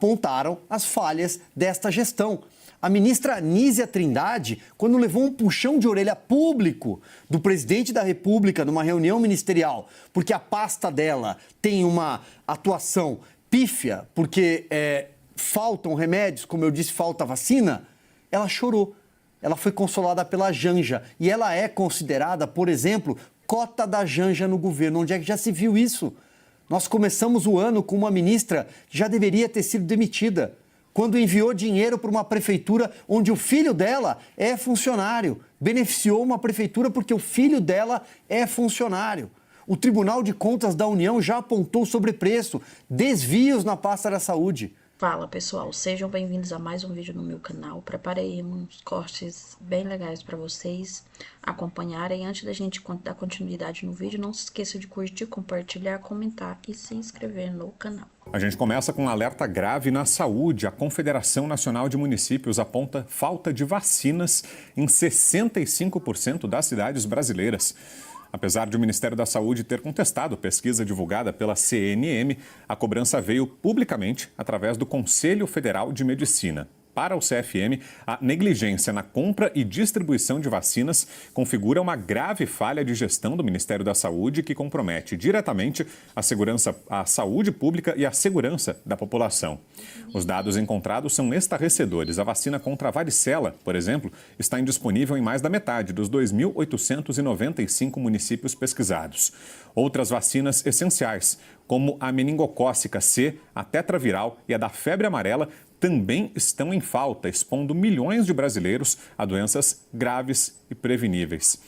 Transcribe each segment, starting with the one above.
apontaram as falhas desta gestão. A ministra Nízia Trindade, quando levou um puxão de orelha público do presidente da República numa reunião ministerial, porque a pasta dela tem uma atuação pífia, porque faltam remédios, como eu disse, falta vacina, ela chorou. Ela foi consolada pela Janja. E ela é considerada, por exemplo, cota da Janja no governo. Onde é que já se viu isso? Nós começamos o ano com uma ministra que já deveria ter sido demitida, quando enviou dinheiro para uma prefeitura onde o filho dela é funcionário. Beneficiou uma prefeitura porque o filho dela é funcionário. O Tribunal de Contas da União já apontou sobrepreço, desvios na pasta da saúde. Fala pessoal, sejam bem-vindos a mais um vídeo no meu canal. Preparei uns cortes bem legais para vocês acompanharem. Antes da gente dar continuidade no vídeo, não se esqueça de curtir, compartilhar, comentar e se inscrever no canal. A gente começa com um alerta grave na saúde. A Confederação Nacional de Municípios aponta falta de vacinas em 65% das cidades brasileiras. Apesar de o Ministério da Saúde ter contestado pesquisa divulgada pela CNM, a cobrança veio publicamente através do Conselho Federal de Medicina. Para o CFM, a negligência na compra e distribuição de vacinas configura uma grave falha de gestão do Ministério da Saúde que compromete diretamente a saúde pública e a segurança da população. Os dados encontrados são estarrecedores. A vacina contra a varicela, por exemplo, está indisponível em mais da metade dos 2.895 municípios pesquisados. Outras vacinas essenciais, como a meningocócica C, a tetraviral e a da febre amarela, também estão em falta, expondo milhões de brasileiros a doenças graves e preveníveis.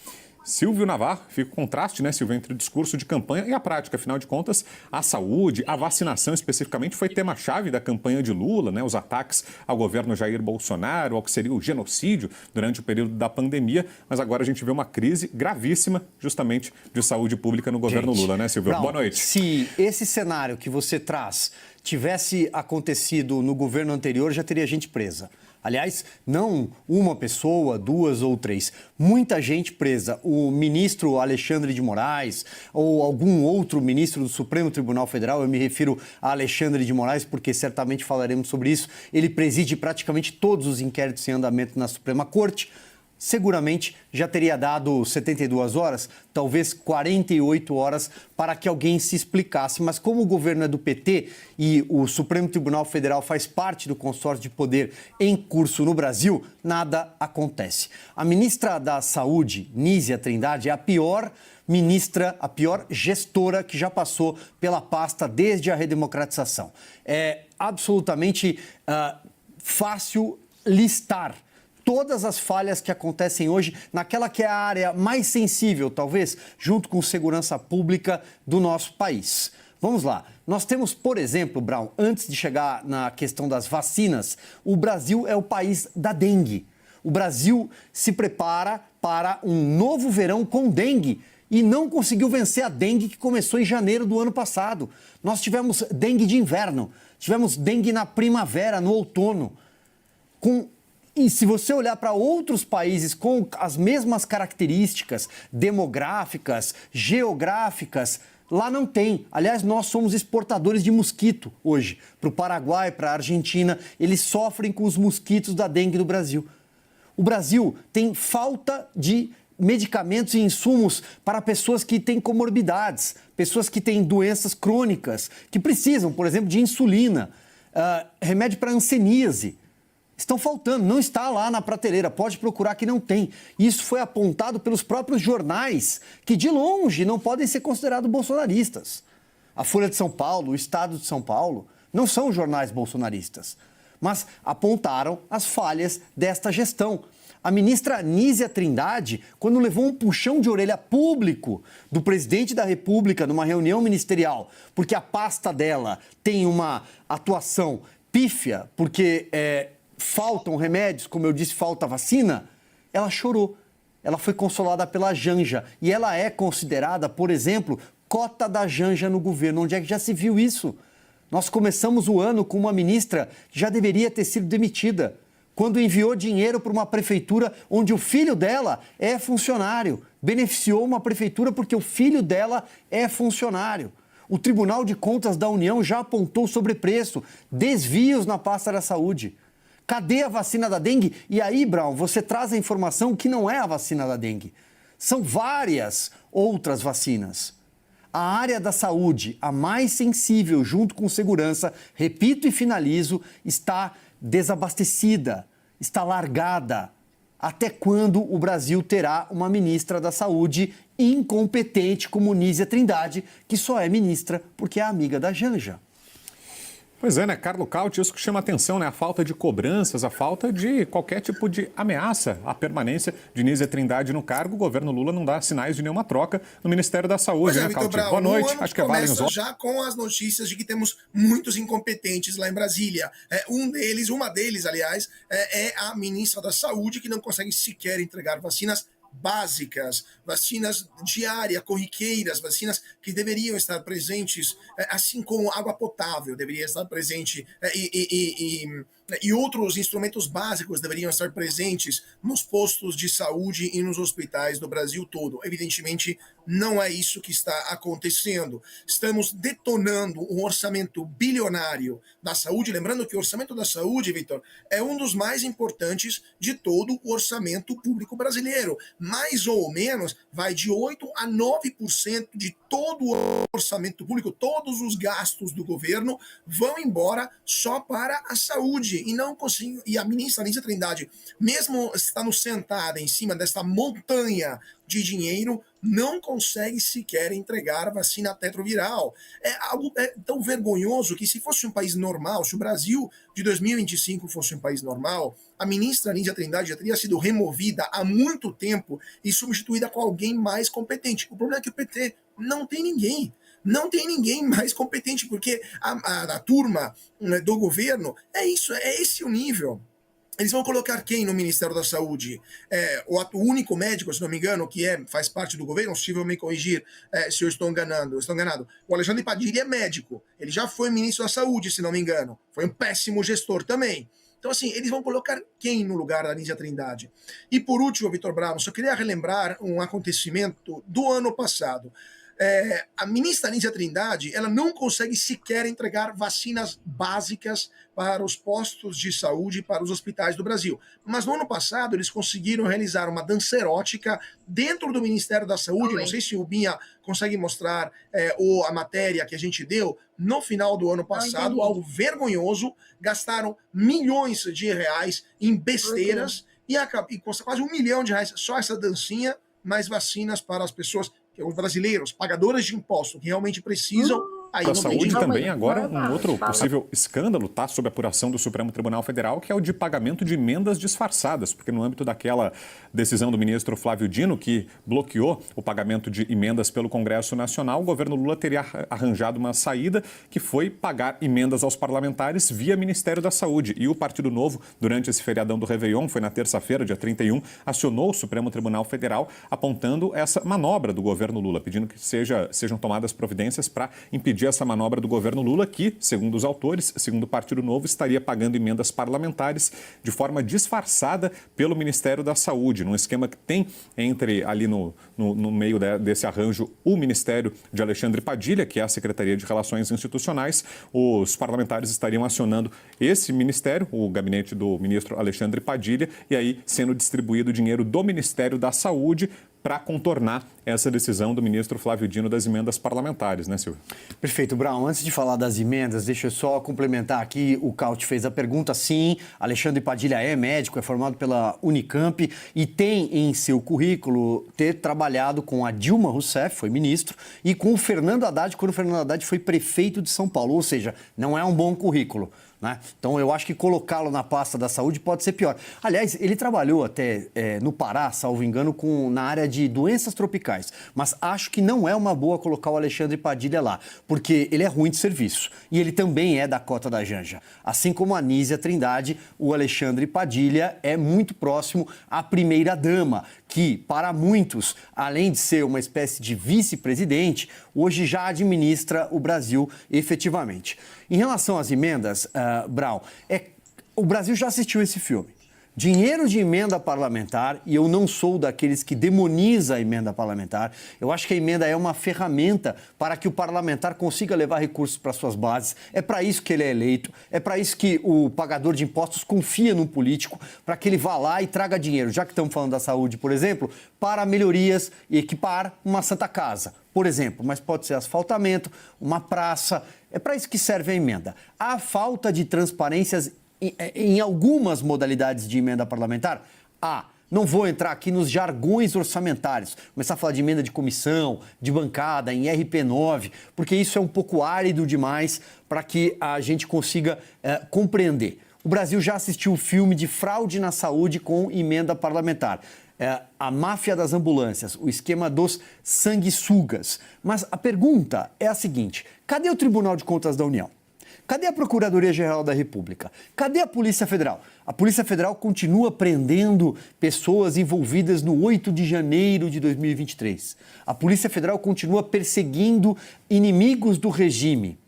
Silvio Navarro, fica o contraste, né, Silvio, entre o discurso de campanha e a prática. Afinal de contas, a saúde, a vacinação especificamente foi tema-chave da campanha de Lula, né, os ataques ao governo Jair Bolsonaro, ao que seria o genocídio durante o período da pandemia. Mas agora a gente vê uma crise gravíssima, justamente, de saúde pública no governo Lula, né, Silvio? Brown, boa noite. Se esse cenário que você traz tivesse acontecido no governo anterior, já teria gente presa. Aliás, não uma pessoa, duas ou três, muita gente presa. O ministro Alexandre de Moraes ou algum outro ministro do Supremo Tribunal Federal, eu me refiro a Alexandre de Moraes porque certamente falaremos sobre isso, ele preside praticamente todos os inquéritos em andamento na Suprema Corte. Seguramente já teria dado 72 horas, talvez 48 horas, para que alguém se explicasse. Mas como o governo é do PT e o Supremo Tribunal Federal faz parte do consórcio de poder em curso no Brasil, nada acontece. A ministra da Saúde, Nízia Trindade, é a pior ministra, a pior gestora que já passou pela pasta desde a redemocratização. É absolutamente fácil listar todas as falhas que acontecem hoje naquela que é a área mais sensível, talvez, junto com segurança pública do nosso país. Vamos lá. Nós temos, por exemplo, Brown, antes de chegar na questão das vacinas, o Brasil é o país da dengue. O Brasil se prepara para um novo verão com dengue e não conseguiu vencer a dengue que começou em janeiro do ano passado. Nós tivemos dengue de inverno, tivemos dengue na primavera, no outono, E se você olhar para outros países com as mesmas características demográficas, geográficas, lá não tem. Aliás, nós somos exportadores de mosquito hoje. Para o Paraguai, para a Argentina, eles sofrem com os mosquitos da dengue do Brasil. O Brasil tem falta de medicamentos e insumos para pessoas que têm comorbidades, pessoas que têm doenças crônicas, que precisam, por exemplo, de insulina, remédio para hanseníase. Estão faltando, não está lá na prateleira, pode procurar que não tem. Isso foi apontado pelos próprios jornais, que de longe não podem ser considerados bolsonaristas. A Folha de São Paulo, o Estado de São Paulo, não são jornais bolsonaristas, mas apontaram as falhas desta gestão. A ministra Nízia Trindade, quando levou um puxão de orelha público do presidente da República numa reunião ministerial, porque a pasta dela tem uma atuação pífia, porque faltam remédios, como eu disse, falta vacina, ela chorou. Ela foi consolada pela Janja. E ela é considerada, por exemplo, cota da Janja no governo. Onde é que já se viu isso? Nós começamos o ano com uma ministra que já deveria ter sido demitida, quando enviou dinheiro para uma prefeitura onde o filho dela é funcionário. Beneficiou uma prefeitura porque o filho dela é funcionário. O Tribunal de Contas da União já apontou sobrepreço, desvios na pasta da saúde. Cadê a vacina da dengue? E aí, Brown, você traz a informação que não é a vacina da dengue. São várias outras vacinas. A área da saúde, a mais sensível junto com segurança, repito e finalizo, está desabastecida, está largada. Até quando o Brasil terá uma ministra da Saúde incompetente como Nízia Trindade, que só é ministra porque é amiga da Janja? Pois é, né, Carlo Cauti, isso que chama atenção, né? A falta de cobranças, a falta de qualquer tipo de ameaça à permanência de Nízia Trindade no cargo. O governo Lula não dá sinais de nenhuma troca no Ministério da Saúde, né, Cauti? Boa noite. Acho que começa já com as notícias de que temos muitos incompetentes lá em Brasília. Uma deles, aliás, é a ministra da Saúde, que não consegue sequer entregar vacinas básicas, vacinas diárias, corriqueiras, vacinas que deveriam estar presentes, assim como água potável deveria estar presente, e outros instrumentos básicos deveriam estar presentes nos postos de saúde e nos hospitais do Brasil todo. Evidentemente, não é isso que está acontecendo. Estamos detonando um orçamento bilionário da saúde. Lembrando que o orçamento da saúde, Vitor, é um dos mais importantes de todo o orçamento público brasileiro. Mais ou menos, vai de 8% a 9% de todo o orçamento público, todos os gastos do governo vão embora só para a saúde. E não consigo. E a ministra Nízia Trindade, mesmo estando sentada em cima desta montanha de dinheiro, não consegue sequer entregar vacina retroviral. É algo tão vergonhoso que, se fosse um país normal, se o Brasil de 2025 fosse um país normal, a ministra Nízia Trindade já teria sido removida há muito tempo e substituída com alguém mais competente. O problema é que o PT não tem ninguém. Não tem ninguém mais competente, porque a turma do governo é isso, é esse o nível. Eles vão colocar quem no Ministério da Saúde? O único médico, se não me engano, que faz parte do governo, se eu me corrigir se eu estou enganado. O Alexandre Padilha é médico. Ele já foi ministro da Saúde, se não me engano. Foi um péssimo gestor também. Então, assim, eles vão colocar quem no lugar da Nízia Trindade? E, por último, Vitor Brown, só queria relembrar um acontecimento do ano passado. A ministra Nízia Trindade, ela não consegue sequer entregar vacinas básicas para os postos de saúde e para os hospitais do Brasil. Mas no ano passado eles conseguiram realizar uma dança erótica dentro do Ministério da Saúde. Não sei se o Binha consegue mostrar a matéria que a gente deu no final do ano passado, algo vergonhoso. Gastaram milhões de reais em besteiras e custa quase R$1 milhão só essa dancinha, mais vacinas para as pessoas, os brasileiros, pagadores de imposto, que realmente precisam. A saúde também agora um outro possível escândalo está sob apuração do Supremo Tribunal Federal, que é o de pagamento de emendas disfarçadas, porque no âmbito daquela decisão do ministro Flávio Dino, que bloqueou o pagamento de emendas pelo Congresso Nacional, o governo Lula teria arranjado uma saída, que foi pagar emendas aos parlamentares via Ministério da Saúde. E o Partido Novo, durante esse feriadão do Réveillon, foi na terça-feira, dia 31, acionou o Supremo Tribunal Federal apontando essa manobra do governo Lula, pedindo que sejam tomadas providências para impedir essa manobra do governo Lula, que, segundo os autores, segundo o Partido Novo, estaria pagando emendas parlamentares de forma disfarçada pelo Ministério da Saúde, num esquema que tem ali no meio desse arranjo o Ministério de Alexandre Padilha, que é a Secretaria de Relações Institucionais. Os parlamentares estariam acionando esse ministério, o gabinete do ministro Alexandre Padilha, e aí sendo distribuído dinheiro do Ministério da Saúde para contornar essa decisão do ministro Flávio Dino das emendas parlamentares, né, Silvio? Perfeito, Brown. Antes de falar das emendas, deixa eu só complementar aqui. O Cauti fez a pergunta. Sim, Alexandre Padilha é médico, é formado pela Unicamp e tem em seu currículo ter trabalhado com a Dilma Rousseff, foi ministro, e com o Fernando Haddad, quando o Fernando Haddad foi prefeito de São Paulo. Ou seja, não é um bom currículo, né? Então, eu acho que colocá-lo na pasta da saúde pode ser pior. Aliás, ele trabalhou até no Pará, salvo engano, na área de doenças tropicais. Mas acho que não é uma boa colocar o Alexandre Padilha lá, porque ele é ruim de serviço. E ele também é da cota da Janja. Assim como a Nízia Trindade, o Alexandre Padilha é muito próximo à primeira-dama, que, para muitos, além de ser uma espécie de vice-presidente, hoje já administra o Brasil efetivamente. Em relação às emendas, Brown, o Brasil já assistiu esse filme. Dinheiro de emenda parlamentar, e eu não sou daqueles que demoniza a emenda parlamentar, eu acho que a emenda é uma ferramenta para que o parlamentar consiga levar recursos para suas bases, é para isso que ele é eleito, é para isso que o pagador de impostos confia no político, para que ele vá lá e traga dinheiro, já que estamos falando da saúde, por exemplo, para melhorias e equipar uma Santa Casa, por exemplo, mas pode ser asfaltamento, uma praça, é para isso que serve a emenda. A falta de transparências em algumas modalidades de emenda parlamentar, não vou entrar aqui nos jargões orçamentários, começar a falar de emenda de comissão, de bancada, em RP9, porque isso é um pouco árido demais para que a gente consiga compreender. O Brasil já assistiu o filme de fraude na saúde com emenda parlamentar. A máfia das ambulâncias, o esquema dos sanguessugas. Mas a pergunta é a seguinte: cadê o Tribunal de Contas da União? Cadê a Procuradoria-Geral da República? Cadê a Polícia Federal? A Polícia Federal continua prendendo pessoas envolvidas no 8 de janeiro de 2023. A Polícia Federal continua perseguindo inimigos do regime.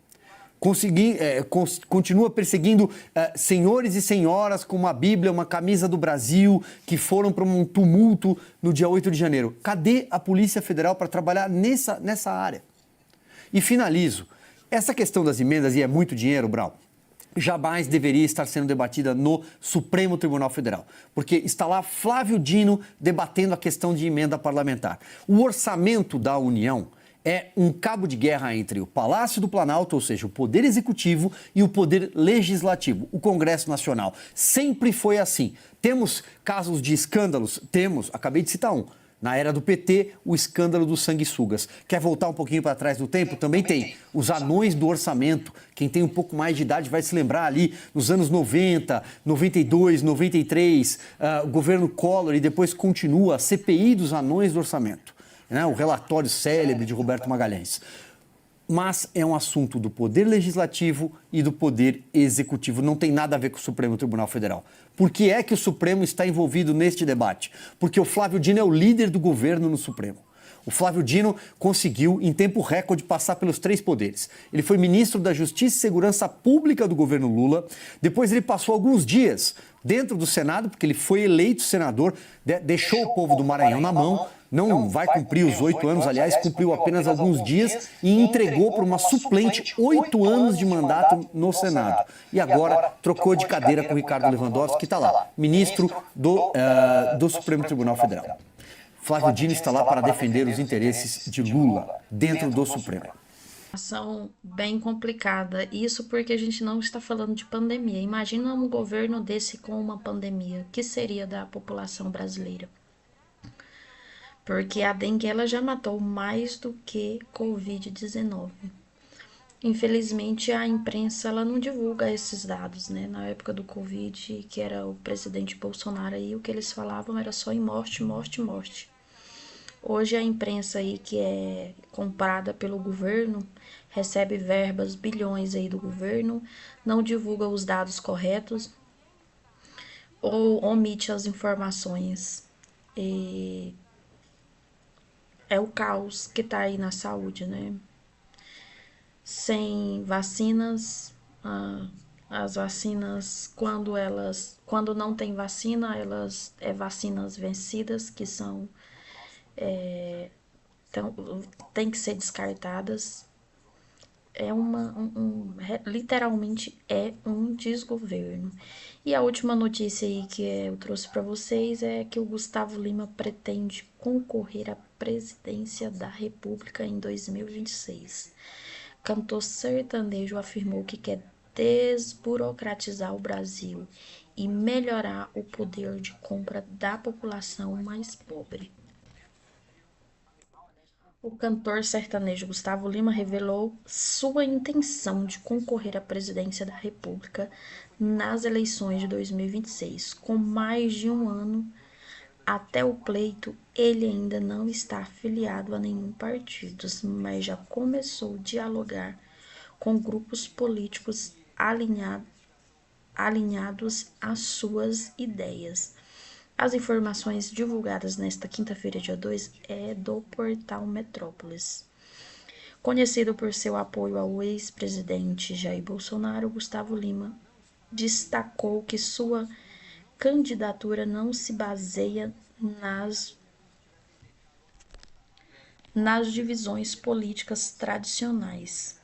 Continua perseguindo senhores e senhoras com uma Bíblia, uma camisa do Brasil, que foram para um tumulto no dia 8 de janeiro. Cadê a Polícia Federal para trabalhar nessa área? E finalizo. Essa questão das emendas, e é muito dinheiro, Brau, jamais deveria estar sendo debatida no Supremo Tribunal Federal, porque está lá Flávio Dino debatendo a questão de emenda parlamentar. O orçamento da União é um cabo de guerra entre o Palácio do Planalto, ou seja, o Poder Executivo, e o Poder Legislativo, o Congresso Nacional. Sempre foi assim. Temos casos de escândalos? Temos, acabei de citar um. Na era do PT, o escândalo dos sanguessugas. Quer voltar um pouquinho para trás do tempo? Também tem. Os anões do orçamento. Quem tem um pouco mais de idade vai se lembrar ali, nos anos 90, 92, 93, o governo Collor, e depois continua a CPI dos anões do orçamento. Né? O relatório célebre de Roberto Magalhães. Mas é um assunto do Poder Legislativo e do Poder Executivo. Não tem nada a ver com o Supremo Tribunal Federal. Por que é que o Supremo está envolvido neste debate? Porque o Flávio Dino é o líder do governo no Supremo. O Flávio Dino conseguiu, em tempo recorde, passar pelos 3 poderes. Ele foi ministro da Justiça e Segurança Pública do governo Lula. Depois ele passou alguns dias dentro do Senado, porque ele foi eleito senador, deixou o povo do Maranhão na mão, não vai cumprir os 8 anos, aliás, cumpriu apenas alguns dias e entregou para uma suplente 8 anos de mandato no Senado. E agora trocou de cadeira com o Ricardo Lewandowski, que está lá, ministro do Supremo Tribunal Federal. Flávio Dino está lá para defender os interesses de Lula dentro do Supremo. Ação bem complicada, isso porque a gente não está falando de pandemia. Imagina um governo desse com uma pandemia, que seria da população brasileira? Porque a dengue ela já matou mais do que Covid-19. Infelizmente a imprensa ela não divulga esses dados, né? Na época do Covid, que era o presidente Bolsonaro aí, o que eles falavam era só em morte, morte, morte. Hoje a imprensa aí que é comprada pelo governo, recebe verbas, bilhões aí do governo, não divulga os dados corretos ou omite as informações. E é o caos que tá aí na saúde, né? Sem vacinas, as vacinas, quando não tem vacina, elas vacinas vencidas, que são tem que ser descartadas. Literalmente é um desgoverno. E a última notícia aí que eu trouxe para vocês é que o Gustavo Lima pretende concorrer à presidência da República em 2026. Cantor sertanejo afirmou que quer desburocratizar o Brasil e melhorar o poder de compra da população mais pobre. O cantor sertanejo Gustavo Lima revelou sua intenção de concorrer à presidência da República nas eleições de 2026. Com mais de um ano até o pleito, ele ainda não está afiliado a nenhum partido, mas já começou a dialogar com grupos políticos alinhados às suas ideias. As informações divulgadas nesta quinta-feira, dia 2, é do portal Metrópolis. Conhecido por seu apoio ao ex-presidente Jair Bolsonaro, Gustavo Lima destacou que sua candidatura não se baseia nas divisões políticas tradicionais.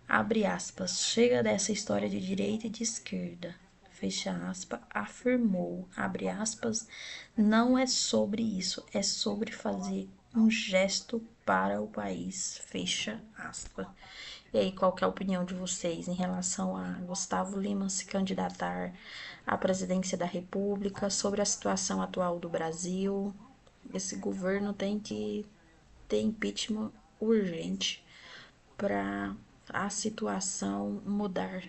Abre aspas, chega dessa história de direita e de esquerda, fecha aspas, afirmou, abre aspas, não é sobre isso, é sobre fazer um gesto para o país, fecha aspas. E aí, qual que é a opinião de vocês em relação a Gustavo Lima se candidatar à presidência da República, sobre a situação atual do Brasil? Esse governo tem que ter impeachment urgente para a situação mudar